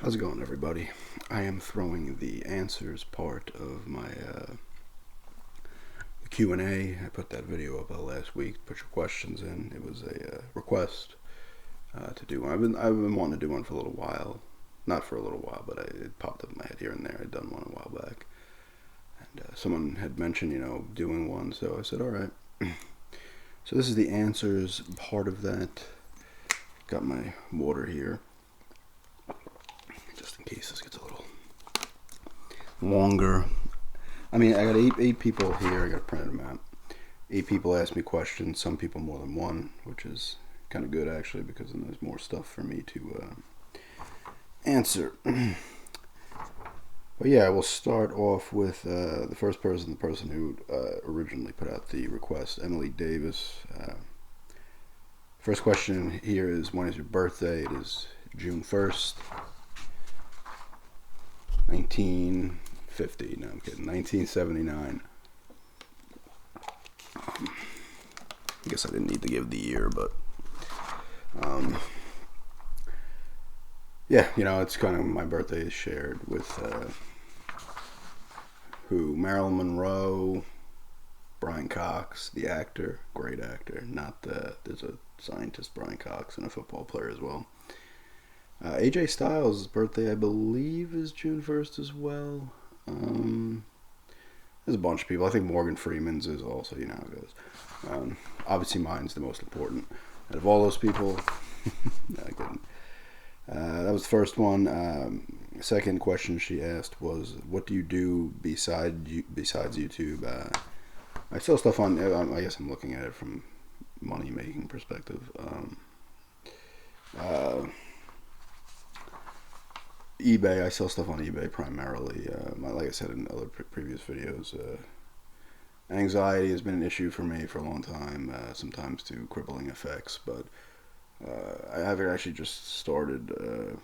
How's it going, everybody? I am throwing the answers part of my Q&A. I put that video up last week. Put your questions in. It was a request to do one. I've been wanting to do one for a little while. Not for a little while, but it popped up in my head here and there. I'd done one a while back, and someone had mentioned, doing one. So I said, all right. So this is the answers part of that. Got my water here, just in case this gets a little longer. I mean, I got eight people here. I got to print them out. 8 people asked me questions. Some people more than one, which is kind of good actually, because then there's more stuff for me to answer. But yeah, we'll start off with the first person, the person who originally put out the request, Emily Davis. First question here is, when is your birthday? It is June 1st, 1950. No, I'm kidding. 1979. I guess I didn't need to give the year, but yeah, it's kind of, my birthday is shared with Marilyn Monroe, Brian Cox, the actor, great actor. Not there's a scientist, Brian Cox, and a football player as well. AJ Styles' birthday, I believe, is June 1st as well. There's a bunch of people. I think Morgan Freeman's is also, how it goes. Obviously, mine's the most important. Out of all those people, no, I couldn't. That was the first one. Second question she asked was, what do you do besides YouTube? I sell stuff on, I guess I'm looking at it from money-making perspective. eBay, I sell stuff on eBay primarily. Like I said in other previous videos, anxiety has been an issue for me for a long time, sometimes to crippling effects, but I haven't actually just started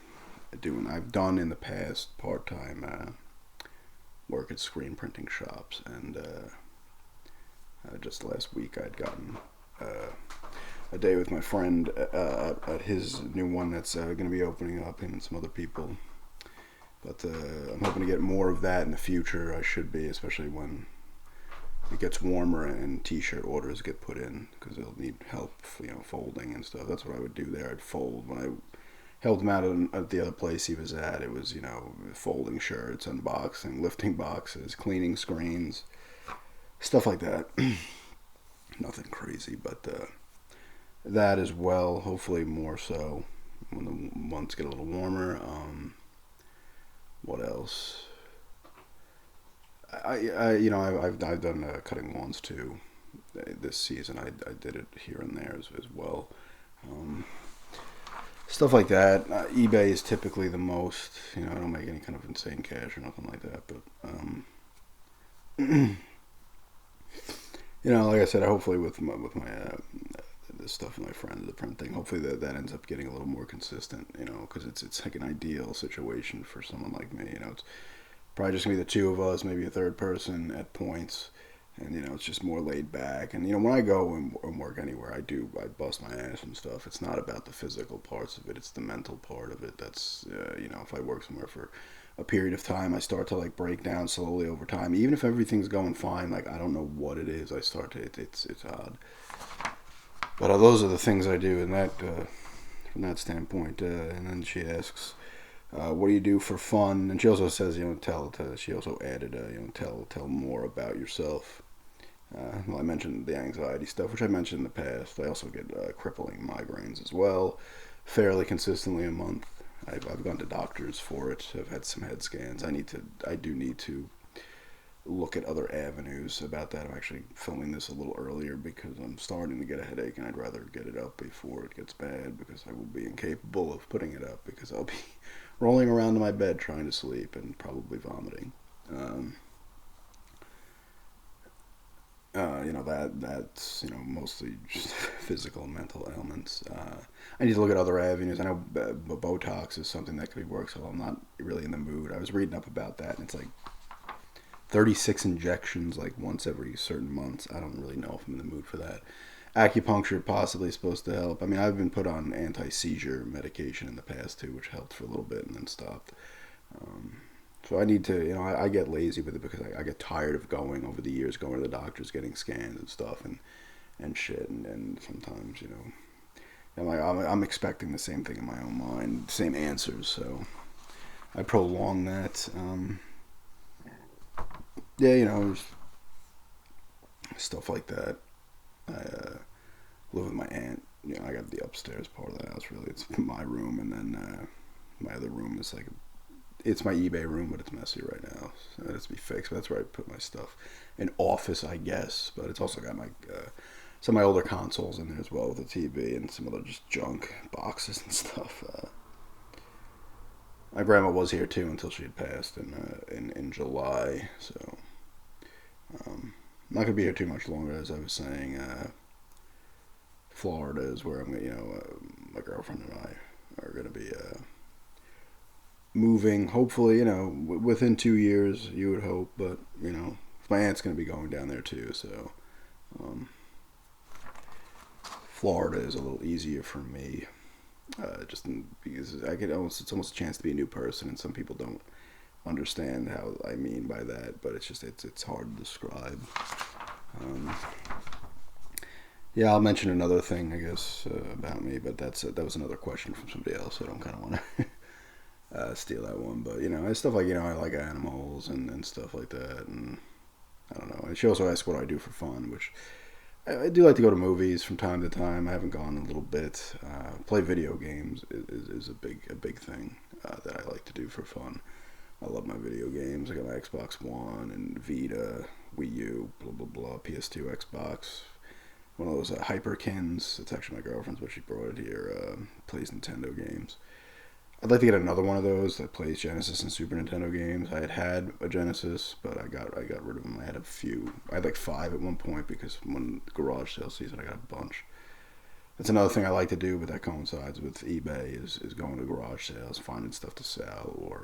I've done in the past part-time work at screen printing shops, and just last week I'd gotten a day with my friend at his new one that's going to be opening up, him and some other people. But I'm hoping to get more of that in the future. I should be, especially when it gets warmer and t-shirt orders get put in, because they'll need help, folding and stuff. That's what I would do there. I'd fold. When I helped him out at the other place he was at, it was, folding shirts, unboxing, lifting boxes, cleaning screens, stuff like that. Nothing crazy, but that as well, hopefully more so when the months get a little warmer. What else? I've done cutting lawns too this season. I did it here and there as well. Stuff like that. eBay is typically the most. I don't make any kind of insane cash or nothing like that, but like I said, hopefully with my this stuff with my friend, the print thing, hopefully that ends up getting a little more consistent, because it's like an ideal situation for someone like me. It's probably just gonna be the two of us, maybe a third person at points, and it's just more laid back. And when I go and work anywhere, I bust my ass and stuff. It's not about the physical parts of it; it's the mental part of it. That's if I work somewhere for a period of time, I start to like break down slowly over time. Even if everything's going fine, like I don't know what it is, I start to it's odd. But those are the things I do in that from that standpoint. And then she asks, what do you do for fun? And she also says, she also added, tell more about yourself. Well, I mentioned the anxiety stuff, which I mentioned in the past. I also get crippling migraines as well, fairly consistently a month. I've gone to doctors for it. I've had some head scans. I do need to look at other avenues about that. I'm actually filming this a little earlier because I'm starting to get a headache, and I'd rather get it up before it gets bad, because I will be incapable of putting it up, because I'll be rolling around in my bed trying to sleep and probably vomiting. That's mostly just physical and mental ailments. I need to look at other avenues. I know Botox is something that could be worked, so I'm not really in the mood. I was reading up about that, and it's like 36 injections like once every certain months. I don't really know if I'm in the mood for that. Acupuncture possibly supposed to help. I mean, I've been put on anti-seizure medication in the past too, which helped for a little bit and then stopped. Um, so I need to, I get lazy with it because I get tired of going over the years, going to the doctors, getting scans and stuff and shit, and sometimes, I'm expecting the same thing in my own mind, same answers. So I prolong that. Yeah, stuff like that. I live with my aunt. I got the upstairs part of the house. Really, it's my room, and then my other room is like it's my eBay room, but it's messy right now. So it has to be fixed. But that's where I put my stuff. An office, I guess, but it's also got my some of my older consoles in there as well with a TV and some other just junk boxes and stuff. My grandma was here too until she had passed in July. So I'm not gonna be here too much longer, as I was saying. Florida is where my girlfriend and I are gonna be moving. Hopefully, within 2 years, you would hope. But my aunt's gonna be going down there too. So um, Florida is a little easier for me. Because it's almost a chance to be a new person, and some people don't understand how I mean by that. But it's hard to describe. Um, yeah, I'll mention another thing, I guess, about me, but that was another question from somebody else. So I don't kind of want to steal that one. But it's stuff like I like animals and stuff like that, and I don't know. And she also asked what I do for fun, which I do like to go to movies from time to time. I haven't gone in a little bit. Play video games is a big thing that I like to do for fun. I love my video games. I got my Xbox One and Vita, Wii U, blah blah blah, PS2, Xbox. One of those Hyperkins. It's actually my girlfriend's, but she brought it here. Plays Nintendo games. I'd like to get another one of those that plays Genesis and Super Nintendo games. I had a Genesis, but I got rid of them. I had a few. I had like 5 at one point because when the garage sale season, I got a bunch. That's another thing I like to do, but that coincides with eBay is going to garage sales, finding stuff to sell, or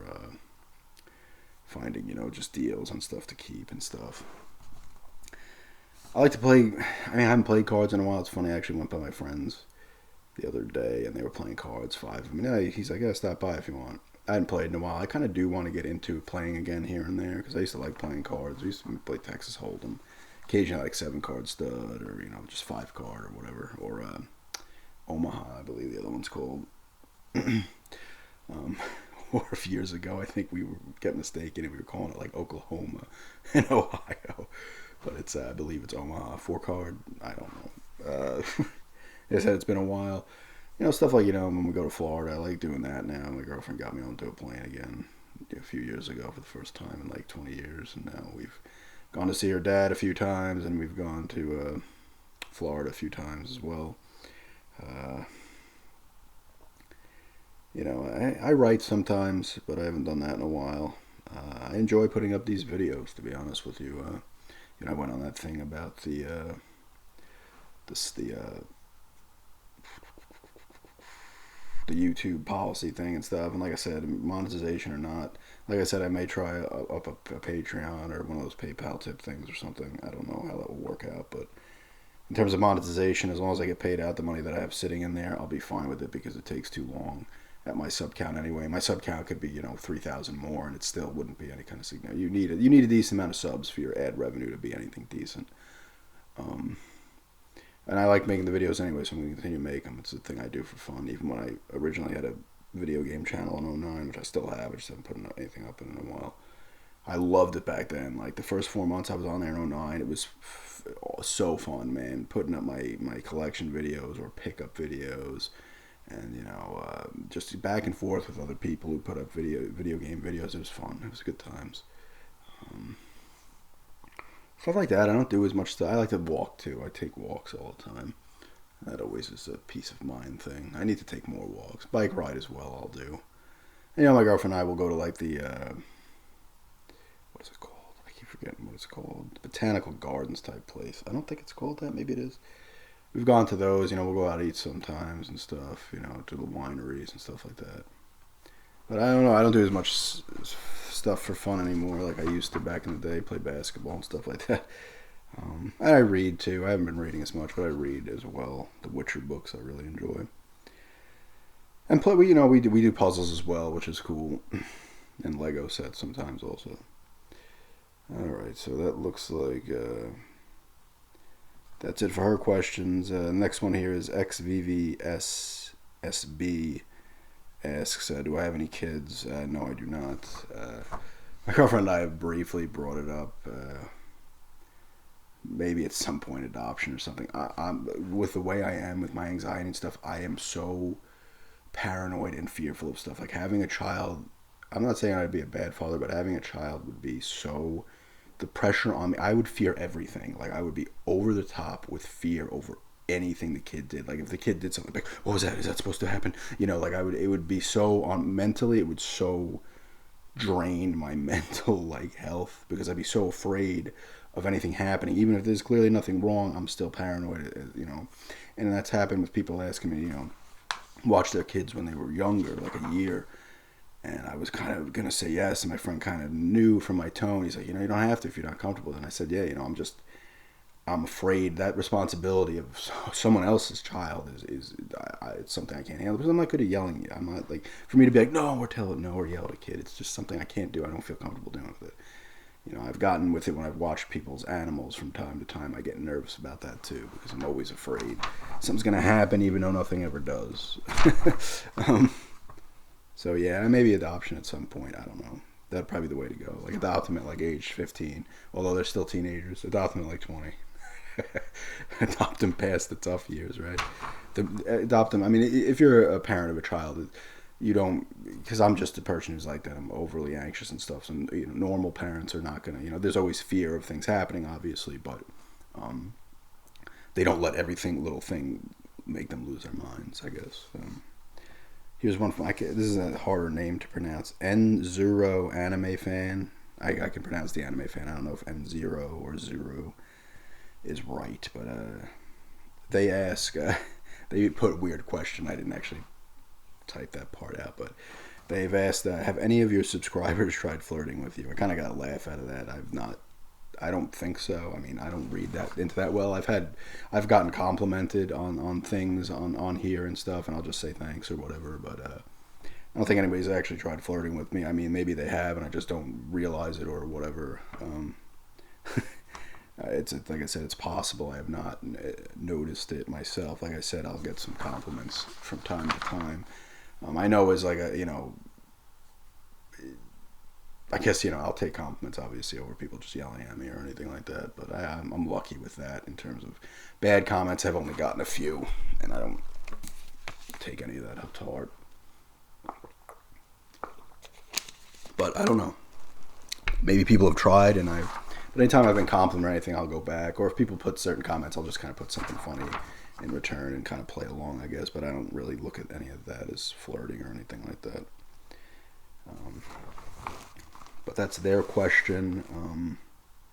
finding just deals on stuff to keep and stuff. I like to play. I mean, I haven't played cards in a while. It's funny. I actually went by my friends the other day, and they were playing cards. 5 of them. Yeah, he's like, "Yeah, stop by if you want." I hadn't played in a while. I kind of do want to get into playing again here and there because I used to like playing cards. I used to play Texas Hold'em, occasionally like 7 card stud or just 5 card or whatever, or Omaha, I believe the other one's called. um, or a few years ago, I think we kept mistaken and we were calling it like Oklahoma in Ohio, but it's I believe it's Omaha 4 card. I don't know. Like I said, it's been a while. Stuff like when we go to Florida, I like doing that now. My girlfriend got me onto a plane again a few years ago for the first time in like 20 years, and now we've gone to see her dad a few times, and we've gone to Florida a few times as well. Uh, I write sometimes, but I haven't done that in a while. I enjoy putting up these videos, to be honest with you. I went on that thing about the YouTube policy thing and stuff. And like I said, monetization or not, like I said, I may try up a Patreon or one of those PayPal tip things or something. I don't know how that will work out, but in terms of monetization, as long as I get paid out the money that I have sitting in there, I'll be fine with it because it takes too long at my sub count anyway. My sub count could be 3,000 more, and it still wouldn't be any kind of signal. You need a decent amount of subs for your ad revenue to be anything decent. Um, and I like making the videos anyway, so I'm going to continue to make them. It's a thing I do for fun. Even when I originally had a video game channel in '09, which I still have, I just haven't put anything up in a while. I loved it back then. Like the first 4 months I was on there in '09, it was so fun, man. Putting up my collection videos or pickup videos, and just back and forth with other people who put up video game videos. It was fun. It was good times. Um, Stuff like that. I don't do as much stuff. I like to walk too. I take walks all the time. That always is a peace of mind thing. I need to take more walks. Bike ride as well. I'll do. My girlfriend and I will go to like the what is it called? I keep forgetting what it's called. Botanical Gardens type place. I don't think it's called that. Maybe it is. We've gone to those. We'll go out and eat sometimes and stuff. To the wineries and stuff like that. But I don't know. I don't do as much stuff for fun anymore like I used to back in the day. Play basketball and stuff like that. And I read too. I haven't been reading as much, but I read as well. The Witcher books I really enjoy. And play, we do puzzles as well, which is cool, and Lego sets sometimes also. All right, so that looks like that's it for her questions. Next one here is XVVSSB asks, "Do I have any kids?" No, I do not. My girlfriend and I have briefly brought it up. Maybe at some point adoption or something. I'm with the way I am with my anxiety and stuff. I am so paranoid and fearful of stuff. Like having a child. I'm not saying I'd be a bad father, but having a child would be so. The pressure on me. I would fear everything. Like I would be over the top with fear over anything the kid did. Like if the kid did something, like what was that? Is that supposed to happen? Like I would. It would be so on mentally. It would so drain my mental like health because I'd be so afraid of anything happening. Even if there's clearly nothing wrong, I'm still paranoid. And that's happened with people asking me, watch their kids when they were younger, like a year. And I was kind of going to say yes, and my friend kind of knew from my tone. He's like, you don't have to if you're not comfortable. And I said, yeah, I'm afraid that responsibility of someone else's child is it's something I can't handle because I'm not good at yelling. I'm not like, for me to be like, no, or yell at a kid. It's just something I can't do. I don't feel comfortable doing with it. I've gotten with it when I've watched people's animals from time to time. I get nervous about that too because I'm always afraid something's going to happen even though nothing ever does. So yeah, maybe adoption at some point. I don't know. That'd probably be the way to go. Like adopt them at like age 15, although they're still teenagers. Adopt them at like 20. Adopt them past the tough years, right? Adopt them. I mean, if you're a parent of a child, you don't, because I'm just a person who's like that. I'm overly anxious and stuff. So normal parents are not gonna. There's always fear of things happening, obviously, but they don't let everything little thing make them lose their minds. I guess. Here's one from. This is a harder name to pronounce. N0 Anime Fan. I can pronounce the Anime Fan. I don't know if N0 or Zero is right, but they ask. They put a weird question. I didn't actually type that part out, but they've asked, have any of your subscribers tried flirting with you? I kind of got a laugh out of that. I don't think so. I mean, I don't read that into that well. I've gotten complimented on things on here and stuff, and I'll just say thanks or whatever, but I don't think anybody's actually tried flirting with me. I mean, maybe they have, and I just don't realize it or whatever. It's like I said, it's possible. I have not noticed it myself. Like I said, I'll get some compliments from time to time. I know as like I guess I'll take compliments obviously over people just yelling at me or anything like that. But I'm lucky with that in terms of bad comments. I've only gotten a few, and I don't take any of that up to heart. But I don't know. Maybe people have tried, but anytime I've been complimented or anything, I'll go back. Or if people put certain comments, I'll just kind of put something funny in return and kind of play along, I guess. But I don't really look at any of that as flirting or anything like that. But that's their question.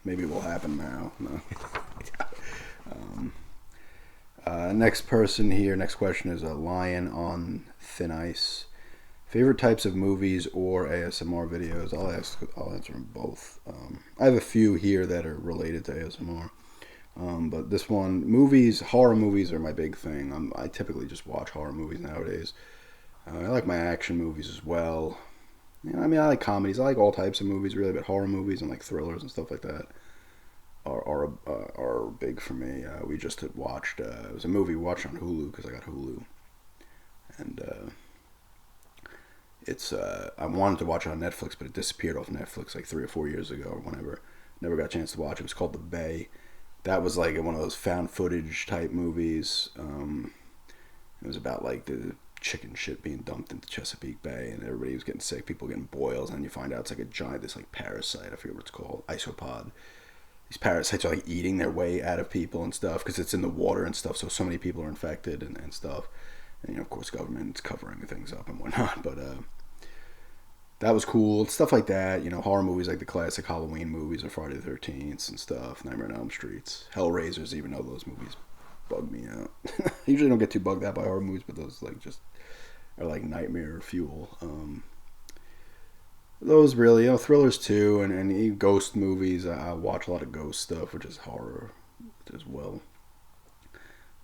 Maybe it will happen now. No. Next person here. Next question is a Lion on Thin Ice. Favorite types of movies or ASMR videos? I'll answer them both. I have a few here that are related to ASMR. But this one, horror movies are my big thing. I typically just watch horror movies nowadays. I like my action movies as well. I like comedies. I like all types of movies, really, but horror movies and like thrillers and stuff like that are big for me. We just had watched. It was a movie we watched on Hulu because I got Hulu, and it's. I wanted to watch it on Netflix, but it disappeared off Netflix like 3 or 4 years ago or whenever. Never got a chance to watch it. It was called The Bay. That was like one of those found footage type movies. It was about like the chicken shit being dumped into Chesapeake Bay, and everybody was getting sick, people getting boils, and then you find out it's like a giant, this like parasite, I forget what it's called, isopod. These parasites are like eating their way out of people and stuff because it's in the water and stuff, so many people are infected and stuff. And of course, government's covering things up and whatnot, but that was cool. Stuff like that, horror movies like the classic Halloween movies or Friday the 13th and stuff, Nightmare on Elm Streets, Hellraisers, even though those movies bug me out. I usually don't get too bugged out by horror movies, but those like just are like nightmare fuel. those really, thrillers too, and ghost movies. I watch a lot of ghost stuff, which is horror as well.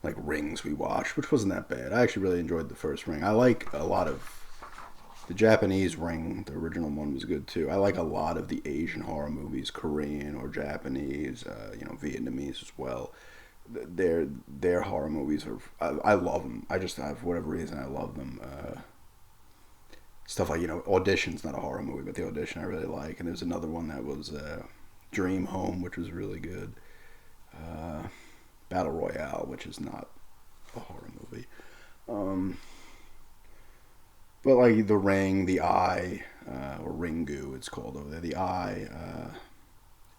Like Rings, we watched, which wasn't that bad. I actually really enjoyed the first Ring. I like a lot of the Japanese Ring. The original one was good too. I like a lot of the Asian horror movies, Korean or Japanese, Vietnamese as well. Their horror movies are. I love them. I just have whatever reason I love them. Stuff like Audition's not a horror movie, but The Audition I really like. And there's another one that was Dream Home, which was really good. Battle Royale, which is not a horror movie. But like The Ring, The Eye, or Ringu, it's called over there. The Eye,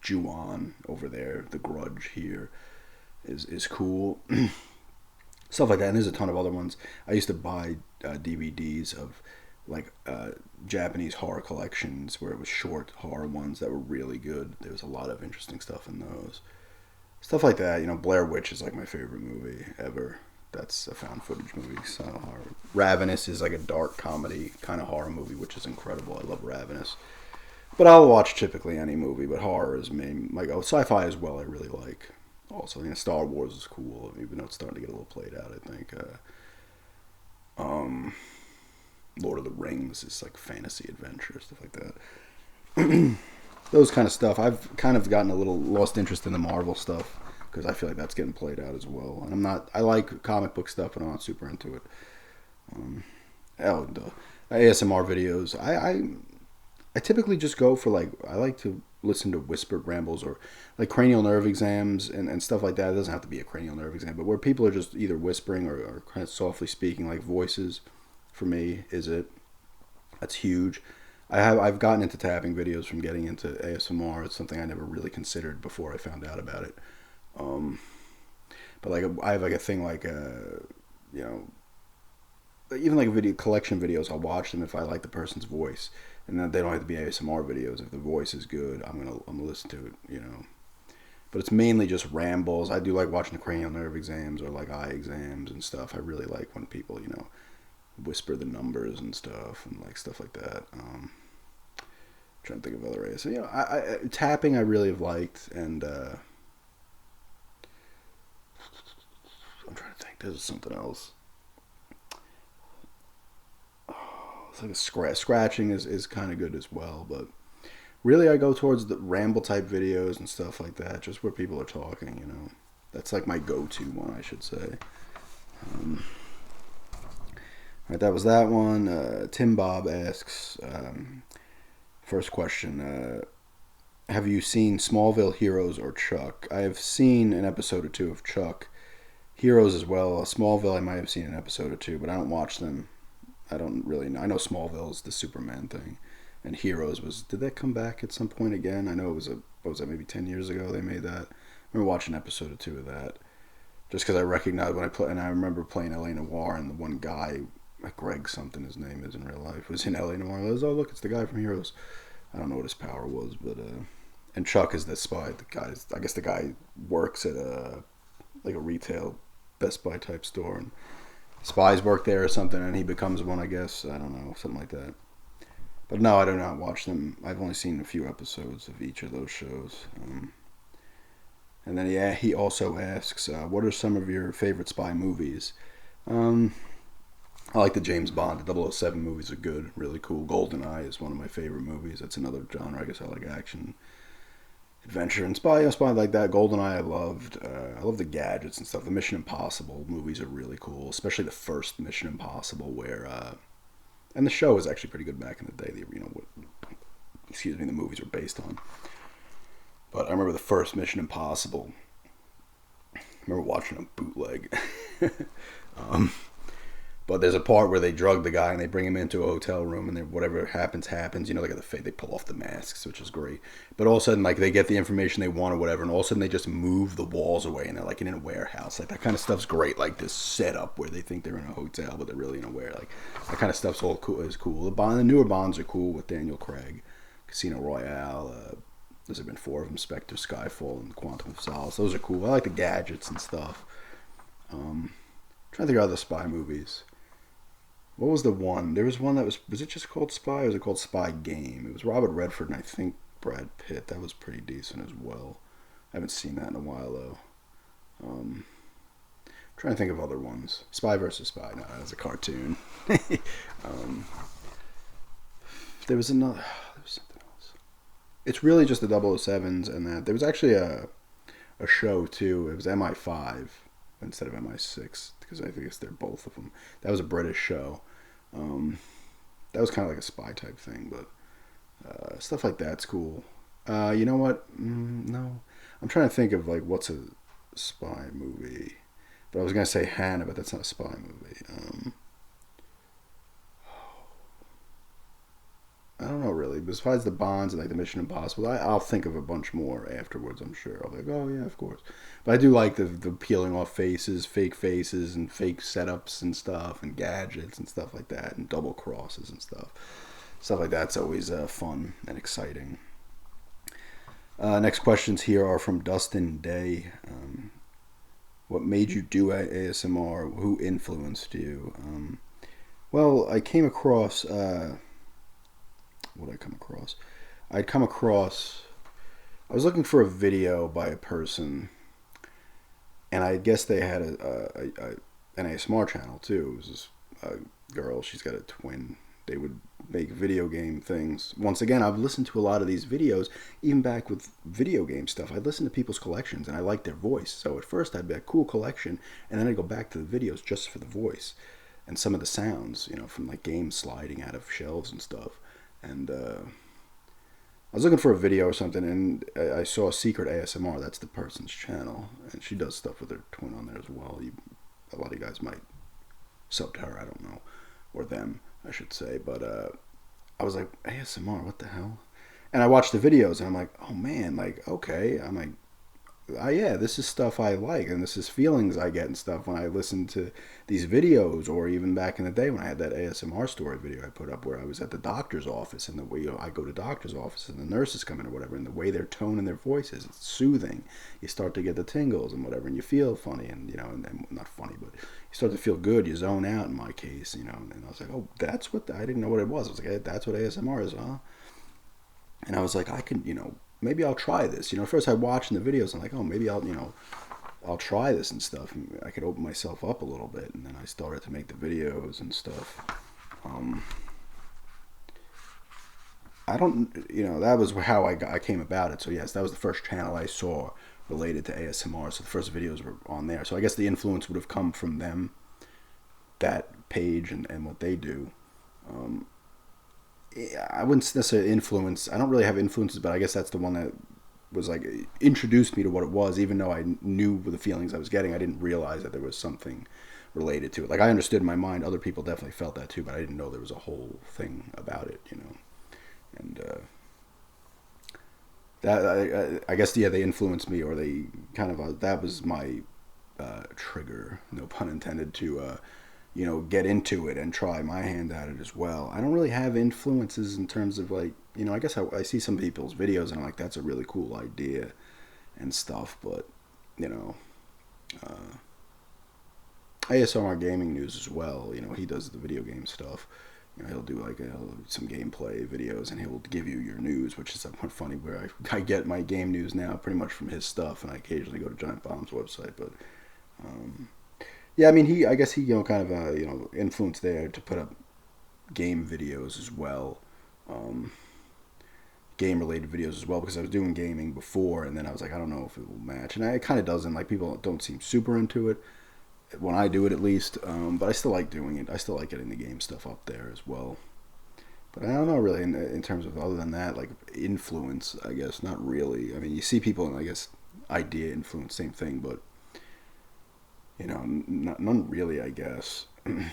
Ju-on over there, The Grudge here is cool. Stuff like that. And there's a ton of other ones. I used to buy DVDs of like Japanese horror collections where it was short horror ones that were really good. There was a lot of interesting stuff in those. Stuff like that. Blair Witch is like my favorite movie ever. That's a found footage movie. So horror. Ravenous is like a dark comedy kind of horror movie, which is incredible. I love Ravenous. But I'll watch typically any movie, but horror is main. Like sci-fi as well. I really like. Also, Star Wars is cool, even though it's starting to get a little played out. I think. Lord of the Rings is like fantasy adventure stuff like that. Those kind of stuff. I've kind of gotten a little lost interest in the Marvel stuff because I feel like that's getting played out as well. And I'm not. I like comic book stuff, but I'm not super into it. The ASMR videos. I typically just go for like I like to listen to whispered rambles or like cranial nerve exams and stuff like that. It doesn't have to be a cranial nerve exam, but where people are just either whispering or kind of softly speaking, like voices. For me, is it? That's huge. I've gotten into tapping videos from getting into ASMR. It's something I never really considered before I found out about it. But like I have like a thing like even like video collection videos. I'll watch them if I like the person's voice, and then they don't have to be ASMR videos. If the voice is good, I'm gonna listen to it. But it's mainly just rambles. I do like watching the cranial nerve exams or like eye exams and stuff. I really like when people whisper the numbers and stuff and like stuff like that. Trying to think of other ways. So tapping I really have liked, and I'm trying to think. There's something else. It's like a scratching is kind of good as well, but really I go towards the ramble type videos and stuff like that, just where people are talking. That's like my go-to one, I should say. Right, that was that one. Tim Bob asks, first question, have you seen Smallville, Heroes, or Chuck? I have seen an episode or two of Chuck. Heroes as well. Smallville, I might have seen an episode or two, but I don't watch them. I don't really know. I know Smallville is the Superman thing. And Heroes did that come back at some point again? I know it was what was that, maybe 10 years ago they made that. I remember watching an episode or two of that. Just because I recognized when I play, and I remember playing LA Noire, and the one guy, Greg something his name is in real life, was in LA Noire. I was, oh look, it's the guy from Heroes. I don't know what his power was, but and Chuck is the spy. I guess the guy works at a retail Best Buy type store, and spies work there or something, and he becomes one. I guess I don't know, something like that. But no, I do not watch them. I've only seen a few episodes of each of those shows. And then he also asks, what are some of your favorite spy movies? I like the James Bond. The 007 movies are good, really cool. GoldenEye is one of my favorite movies. That's another genre. I guess I like action, adventure, and spy like that. GoldenEye I loved. I love the gadgets and stuff. The Mission Impossible movies are really cool, especially the first Mission Impossible where... and the show was actually pretty good back in the day. The movies were based on. But I remember the first Mission Impossible. I remember watching a bootleg. But there's a part where they drug the guy and they bring him into a hotel room, and whatever happens. They got the fake. They pull off the masks, which is great. But all of a sudden, like they get the information they want or whatever, and all of a sudden they just move the walls away, and they're like in a warehouse. Like that kind of stuff's great. Like this setup where they think they're in a hotel, but they're really in a warehouse. Like that kind of stuff's all cool. Is cool. The newer Bonds are cool with Daniel Craig, Casino Royale. There's been 4 of them: Spectre, Skyfall, and Quantum of Solace. Those are cool. I like the gadgets and stuff. Trying to think of other spy movies. What was the one? There was one that was it just called Spy or was it called Spy Game? It was Robert Redford and I think Brad Pitt. That was pretty decent as well. I haven't seen that in a while though. Um, Trying to think of other ones. Spy versus Spy. No, that was a cartoon. um, there was another. There was something else. It's really just the 007s and that. There was actually a show too. It was MI5 instead of MI6 because I think they're both of them. That was a British show. Um, that was kind of like a spy type thing, but stuff like that's cool. You know what? No, I'm trying to think of like what's a spy movie. But I was gonna say Hannah, but that's not a spy movie. I don't know really. Besides the Bonds and like the Mission Impossible, I'll think of a bunch more afterwards. I'm sure. I'll be like, oh yeah, of course. But I do like the peeling off faces, and fake setups and stuff, and gadgets and stuff like that, and double crosses and stuff. Stuff like that's always fun and exciting. Next questions here are from Dustin Day. What made you do ASMR? Who influenced you? Well, I came across. What did I come across? I'd come across. I was looking for a video by a person, and I guess they had an ASMR channel too. It was this girl. She's got a twin. They would make video game things. Once again, I've listened to a lot of these videos, even back with video game stuff. I'd listen to people's collections, and I liked their voice. So at first, I'd be a cool collection, and then I'd go back to the videos just for the voice and some of the sounds, from like games sliding out of shelves and stuff. And I was looking for a video or something, and I saw a Secret ASMR. That's the person's channel, and she does stuff with her twin on there as well. A lot of you guys might sub to her. I don't know, or them, I should say. But I was like, ASMR, what the hell? And I watched the videos, and I'm like, oh man, like okay. I'm like, yeah, this is stuff I like, and this is feelings I get and stuff when I listen to these videos, or even back in the day when I had that ASMR story video I put up where I was at the doctor's office, and the way I go to doctor's office and the nurses come in or whatever, and the way their tone and their voices, it's soothing. You start to get the tingles and whatever, and you feel funny, and and not funny, but you start to feel good. You zone out in my case, and I was like, oh, that's what I didn't know what it was. I was like, hey, that's what ASMR is, huh? And I was like, I can, maybe I'll try this. First I watched the videos. I'm like, oh, maybe I'll try this and stuff. And I could open myself up a little bit. And then I started to make the videos and stuff. I don't, that was how I came about it. So yes, that was the first channel I saw related to ASMR. So the first videos were on there. So I guess the influence would have come from them, that page and what they do. I wouldn't necessarily influence. I don't really have influences, but I guess that's the one that was like introduced me to what it was. Even though I knew the feelings I was getting, I didn't realize that there was something related to it. Like I understood in my mind, other people definitely felt that too, but I didn't know there was a whole thing about it. And that I guess yeah, they influenced me, or they kind of that was my trigger, no pun intended, to get into it and try my hand at it as well. I don't really have influences in terms of like, I guess I see some people's videos and I'm like, that's a really cool idea and stuff, but, uh, ASMR Gaming News as well, he does the video game stuff. He'll do like some gameplay videos and he'll give you your news, which is somewhat funny where I get my game news now pretty much from his stuff, and I occasionally go to Giant Bomb's website, but, yeah, I mean, I guess he, kind of, influenced there to put up game videos as well, game-related videos as well, because I was doing gaming before, and then I was like, I don't know if it will match, and it kind of doesn't. Like, people don't seem super into it, when I do it at least, but I still like doing it. I still like getting the game stuff up there as well. But I don't know, really, in terms of other than that, like, influence, I guess, not really. I mean, you see people, and I guess, idea influence, same thing, but none really, I guess. I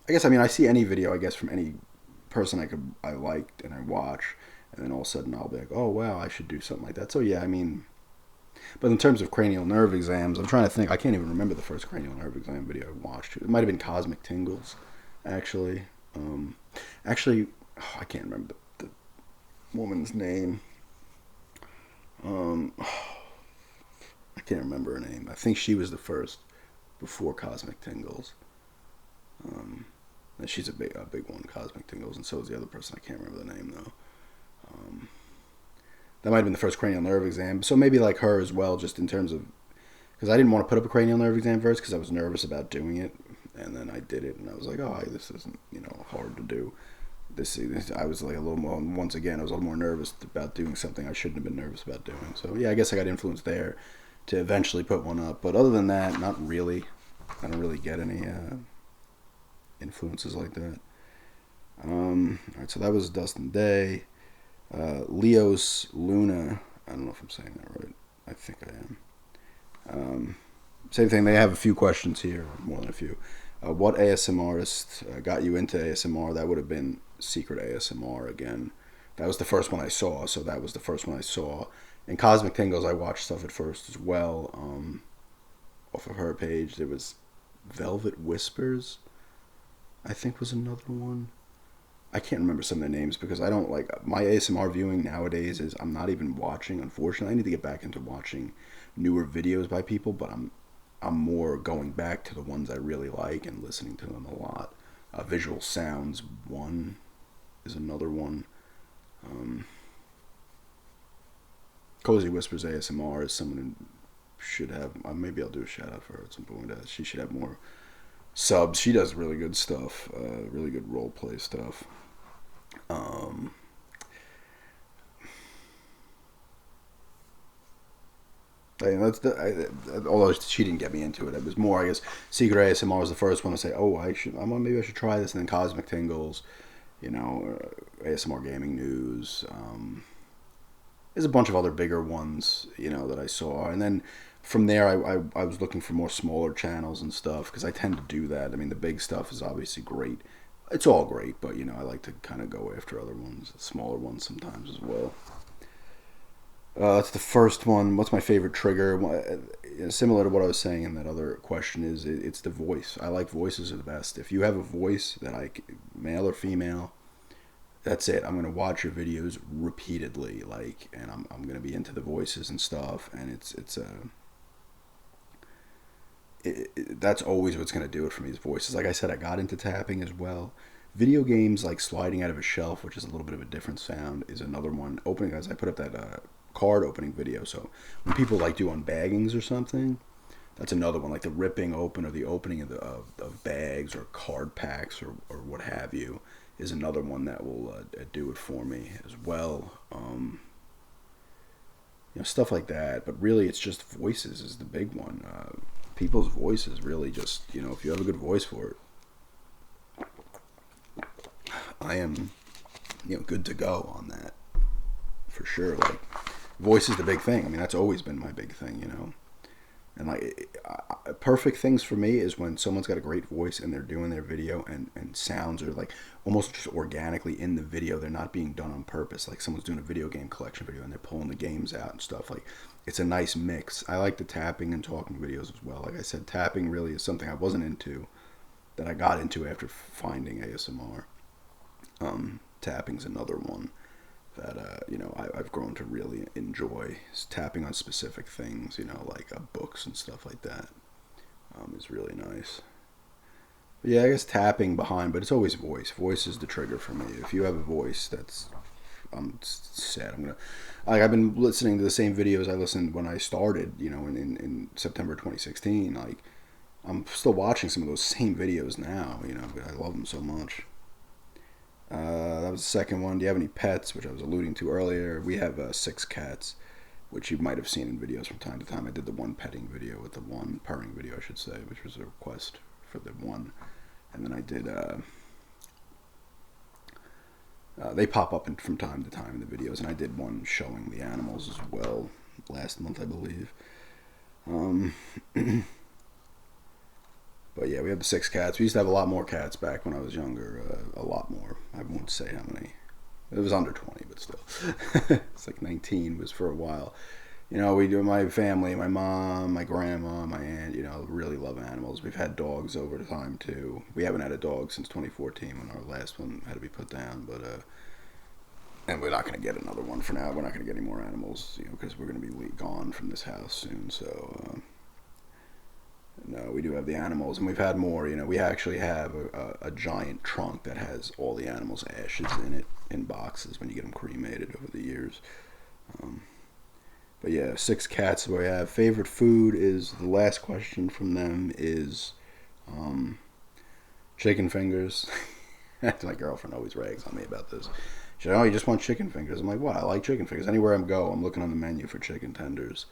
guess, I mean, I see any video, I guess, from any person I liked and I watch, and then all of a sudden I'll be like, oh, wow, I should do something like that. So, yeah, I mean, but in terms of cranial nerve exams, I'm trying to think. I can't even remember the first cranial nerve exam video I watched. It might have been Cosmic Tingles, actually. I can't remember the woman's name. I can't remember her name. I think she was the first before Cosmic Tingles. And she's a big one, Cosmic Tingles, and so is the other person. I can't remember the name though. That might have been the first cranial nerve exam. So maybe like her as well, just in terms of, because I didn't want to put up a cranial nerve exam first because I was nervous about doing it, and then I did it, and I was like, oh, this isn't hard to do. This I was like a little more. Once again, I was a little more nervous about doing something I shouldn't have been nervous about doing. So yeah, I guess I got influenced there to eventually put one up. But other than that, not really. I don't really get any influences like that. All right, so that was Dustin Day. Leos Luna. I don't know if I'm saying that right. I think I am. Same thing. They have a few questions here, more than a few. What ASMR artist got you into ASMR? That would have been Secret ASMR again. That was the first one I saw, so that was the first one I saw. And Cosmic Tingles, I watched stuff at first as well. Off of her page, there was Velvet Whispers, I think was another one. I can't remember some of the names because I don't like my ASMR viewing nowadays is I'm not even watching, unfortunately. I need to get back into watching newer videos by people, but I'm more going back to the ones I really like and listening to them a lot. Visual Sounds one is another one. Cozy Whispers ASMR is someone who should have. Maybe I'll do a shout out for her at some point. She should have more subs. She does really good stuff. Really good role play stuff. Although she didn't get me into it, it was more, I guess, Secret ASMR was the first one to say, "Oh, maybe I should try this." And then Cosmic Tingles, ASMR Gaming News. There's a bunch of other bigger ones, that I saw, and then from there, I was looking for more smaller channels and stuff because I tend to do that. I mean, the big stuff is obviously great. It's all great, but I like to kind of go after other ones, smaller ones sometimes as well. That's the first one. What's my favorite trigger? Similar to what I was saying in that other question, it's the voice. I like voices are the best. If you have a voice that male or female, that's it. I'm gonna watch your videos repeatedly, and I'm gonna be into the voices and stuff. And that's always what's gonna do it for me is voices. Like I said, I got into tapping as well. Video games like sliding out of a shelf, which is a little bit of a different sound, is another one. Opening, as I put up that card opening video. So when people do unbaggings or something, that's another one. Like the ripping open or the opening of bags or card packs or what have you is another one that will do it for me as well. Stuff like that. But really, it's just voices is the big one. People's voices really just, if you have a good voice for it, I am, good to go on that for sure. Like, voice is the big thing. I mean, that's always been my big thing, And perfect things for me is when someone's got a great voice and they're doing their video and sounds are almost just organically in the video. They're not being done on purpose. Like someone's doing a video game collection video and they're pulling the games out and stuff. It's a nice mix. I like the tapping and talking videos as well. Like I said, tapping really is something I wasn't into that I got into after finding ASMR. Tapping's another one that I've grown to really enjoy. Tapping on specific things, like books and stuff like that, is really nice. But yeah, I guess tapping behind, but it's always voice. Voice is the trigger for me. If you have a voice, I'm sad. I've been listening to the same videos I listened when I started, in September 2016. I'm still watching some of those same videos now, I love them so much. That was the second one. Do you have any pets? Which I was alluding to earlier. We have 6 cats, which you might have seen in videos from time to time. I did the one petting video with the one purring video, I should say, which was a request for the one. And then I did, they pop up from time to time in the videos, and I did one showing the animals as well last month, I believe. But yeah, we have the 6 cats. We used to have a lot more cats back when I was younger. A lot more. I won't say how many. It was under 20, but still. It's 19 was for a while. We do, my family, my mom, my grandma, my aunt, really love animals. We've had dogs over time too. We haven't had a dog since 2014 when our last one had to be put down, but and we're not going to get another one for now. We're not going to get any more animals, because we're going to be gone from this house soon, so No, we do have the animals, and we've had more. We actually have a giant trunk that has all the animals' ashes in it in boxes when you get them cremated over the years. Um, but yeah, 6 cats we have. Favorite food is the last question from them is um, chicken fingers. My girlfriend always rags on me about this. She's like, "Oh, you just want chicken fingers?" I'm like, "What? I like chicken fingers. Anywhere I go, I'm looking on the menu for chicken tenders.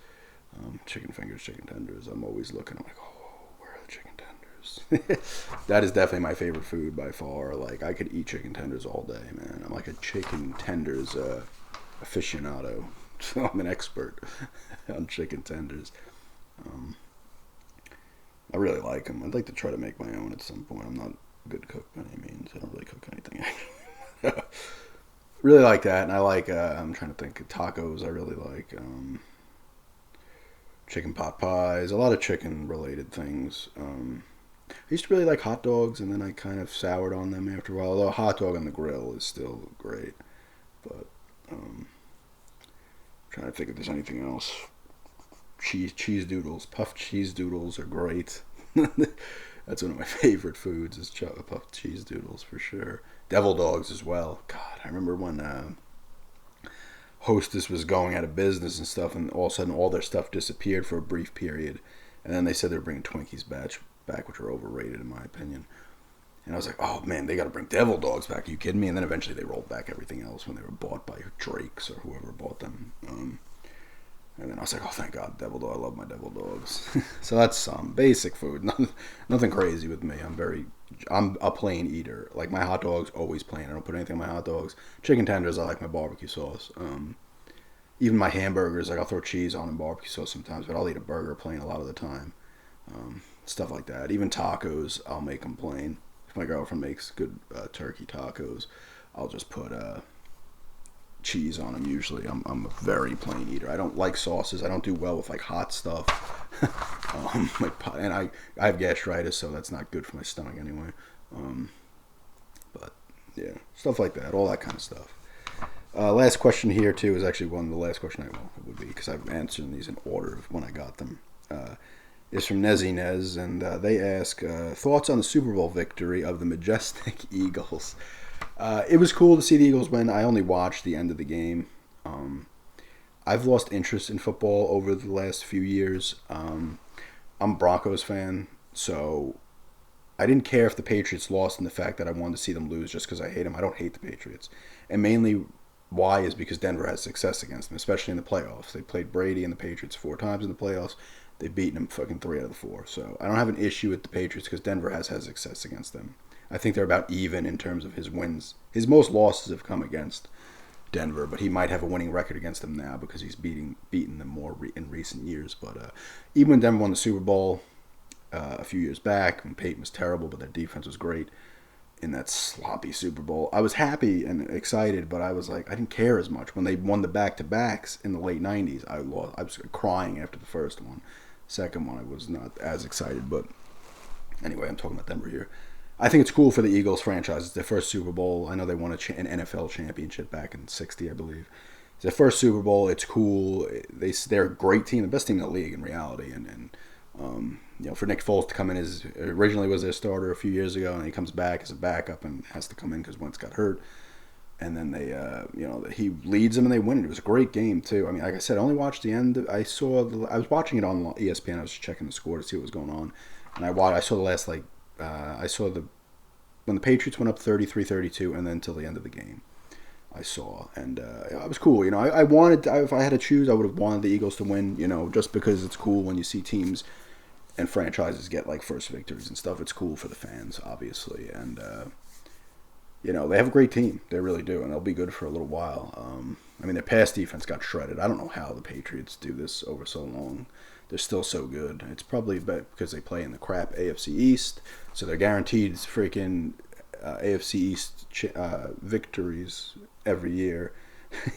Chicken fingers, chicken tenders. I'm always looking. I'm like, oh, where are the chicken tenders? That is definitely my favorite food by far. Like, I could eat chicken tenders all day, man. I'm like a chicken tenders aficionado. So I'm an expert on chicken tenders. Um, I really like them. I'd like to try to make my own at some point. I'm not a good cook by any means. I don't really cook anything. Really like that, and I like. I'm trying to think of tacos. I really like chicken pot pies. A lot of chicken related things. I used to really like hot dogs, and then I kind of soured on them after a while. Although a hot dog on the grill is still great, but trying to think if there's anything else. Cheese doodles, puffed cheese doodles are great. That's one of my favorite foods is puffed cheese doodles for sure. Devil dogs as well. God, I remember when Hostess was going out of business and stuff, and all of a sudden all their stuff disappeared for a brief period, and then they said they were bringing Twinkies back, which are overrated in my opinion. And I was like, oh man, they got to bring Devil Dogs back. Are you kidding me? And then eventually they rolled back everything else when they were bought by Drake's or whoever bought them. And then I was like, oh, thank God, Devil Dog. I love my Devil Dogs. So that's some basic food. Nothing crazy with me. I'm a plain eater. Like, my hot dogs, always plain. I don't put anything on my hot dogs. Chicken tenders, I like my barbecue sauce. Even my hamburgers, like, I'll throw cheese on and barbecue sauce sometimes, but I'll eat a burger plain a lot of the time. Stuff like that. Even tacos, I'll make them plain. If my girlfriend makes good turkey tacos, I'll just put cheese on them usually. I'm a very plain eater. I don't like sauces. I don't do well with like hot stuff. And I have gastritis, so that's not good for my stomach anyway. But yeah, stuff like that, all that kind of stuff. Last question here too is actually the last question it would be because I've answered these in order of when I got them. Is from Nezzy Nez, and they ask thoughts on the Super Bowl victory of the majestic Eagles. It was cool to see the Eagles win. I only watched the end of the game. I've lost interest in football over the last few years. I'm a Broncos fan, so I didn't care if the Patriots lost, and the fact that I wanted to see them lose just because I hate them. I don't hate the Patriots. And mainly why is because Denver has success against them, especially in the playoffs. They played Brady and the Patriots 4 times in the playoffs. They've beaten them fucking 3 out of the 4. So I don't have an issue with the Patriots because Denver has had success against them. I think they're about even in terms of his wins. His most losses have come against Denver, but he might have a winning record against them now because he's beaten them more in recent years. But even when Denver won the Super Bowl a few years back, when Peyton was terrible, but their defense was great in that sloppy Super Bowl, I was happy and excited, but I was like, I didn't care as much. When they won the back-to-backs in the late 90s, I was crying after the first one. Second one, I was not as excited, but anyway, I'm talking about Denver here. I think it's cool for the Eagles franchise. It's their first Super Bowl. I know they won an NFL championship back in '60, I believe. It's their first Super Bowl. It's cool. They're a great team, the best team in the league in reality. And for Nick Foles to come in as originally was their starter a few years ago, and he comes back as a backup and has to come in because Wentz got hurt. And then he leads them and they win it. It was a great game too. I mean, like I said, I only watched the end. I was watching it on ESPN. I was just checking the score to see what was going on, and I saw the last when the Patriots went up 33-32 and then till the end of the game. I saw, and it was cool. I wanted, if I had to choose, I would have wanted the Eagles to win. Just because it's cool when you see teams and franchises get like first victories and stuff. It's cool for the fans, obviously, and they have a great team. They really do, and they'll be good for a little while. I mean, their pass defense got shredded. I don't know how the Patriots do this over so long. They're still so good. It's probably because they play in the crap AFC East, so they're guaranteed freaking AFC East victories every year.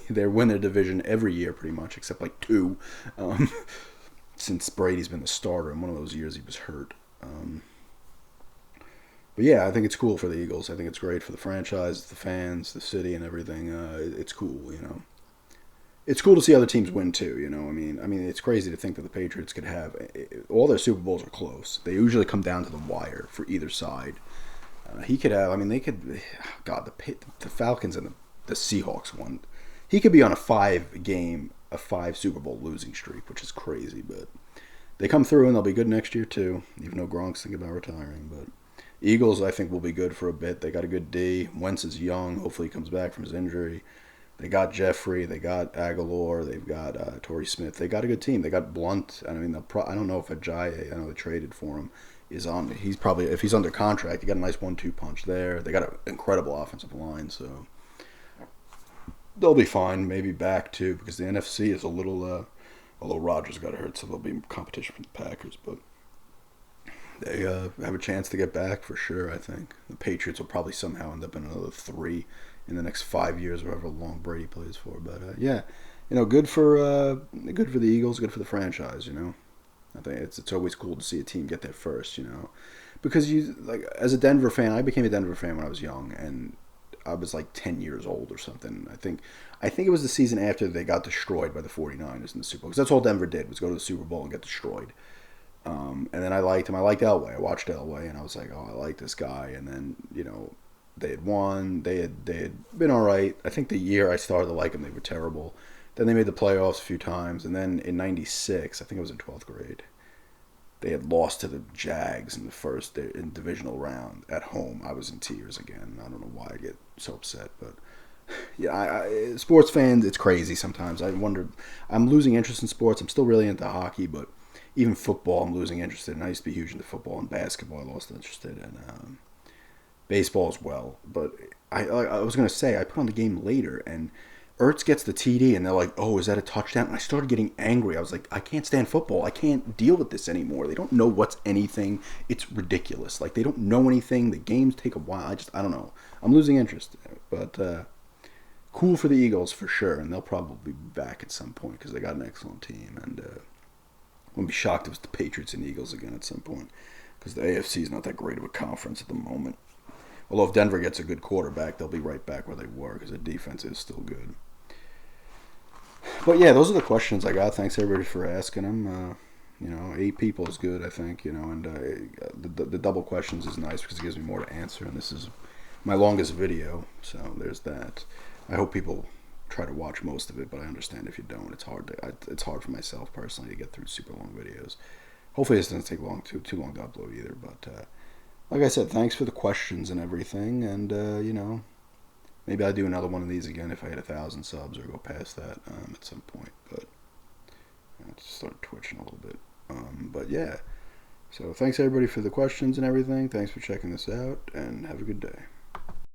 They win their division every year pretty much, except like 2, since Brady's been the starter. And one of those years he was hurt. But yeah, I think it's cool for the Eagles. I think it's great for the franchise, the fans, the city, and everything. It's cool, it's cool to see other teams win too. I mean, it's crazy to think that the Patriots could have all their Super Bowls are close. They usually come down to the wire for either side. He could have. I mean, they could. God, the Falcons and the Seahawks won. He could be on a 5 Super Bowl losing streak, which is crazy. But they come through and they'll be good next year too. Even though Gronk's thinking about retiring, but Eagles I think will be good for a bit. They got a good D. Wentz is young. Hopefully he comes back from his injury. They got Jeffrey. They got Aguilar. They've got Torrey Smith. They got a good team. They got Blunt. I mean, I don't know if Ajayi, I know they traded for him, is on. He's probably, if he's under contract, you got a nice 1-2 punch there. They got an incredible offensive line, so they'll be fine. Maybe back too, because the NFC is a little. Although Rodgers got hurt, so there'll be competition from the Packers, but they have a chance to get back for sure. I think the Patriots will probably somehow end up in another 3 in the next 5 years, however long Brady plays for. But yeah, good for the Eagles, good for the franchise. I think it's always cool to see a team get there first. Because you like as a Denver fan, I became a Denver fan when I was young, and I was like 10 years old or something. I think it was the season after they got destroyed by the 49ers in the Super Bowl, because that's all Denver did was go to the Super Bowl and get destroyed. And then I liked him. I liked Elway. I watched Elway, and I was like, oh, I like this guy. And then they had won. They had been all right. I think the year I started to like them, they were terrible. Then they made the playoffs a few times, and then in '96, I think I was in 12th grade, they had lost to the Jags in the first in divisional round at home. I was in tears again. I don't know why I get so upset, but yeah, sports fans, it's crazy sometimes. I wonder. I'm losing interest in sports. I'm still really into hockey, but even football, I'm losing interest in. I used to be huge into football and basketball. I lost interest in baseball as well. But I was gonna say I put on the game later and Ertz gets the TD and they're like, "Oh, is that a touchdown?" And I started getting angry. I was like, "I can't stand football. I can't deal with this anymore. They don't know what's anything. It's ridiculous. Like they don't know anything. The games take a while. I don't know. I'm losing interest. But cool for the Eagles for sure, and they'll probably be back at some point because they got an excellent team. And wouldn't be shocked if it's the Patriots and Eagles again at some point because the AFC is not that great of a conference at the moment. Although if Denver gets a good quarterback, they'll be right back where they were because the defense is still good. But yeah, those are the questions I got. Thanks everybody for asking them. 8 people is good, I think. And the double questions is nice because it gives me more to answer. And this is my longest video, so there's that. I hope people try to watch most of it, but I understand if you don't. It's hard for myself personally to get through super long videos. Hopefully, this doesn't take too long to upload either. But like I said, thanks for the questions and everything. And maybe I'll do another one of these again if I hit 1,000 subs or go past that at some point. But I'll just start twitching a little bit. But yeah, so thanks everybody for the questions and everything. Thanks for checking this out, and have a good day.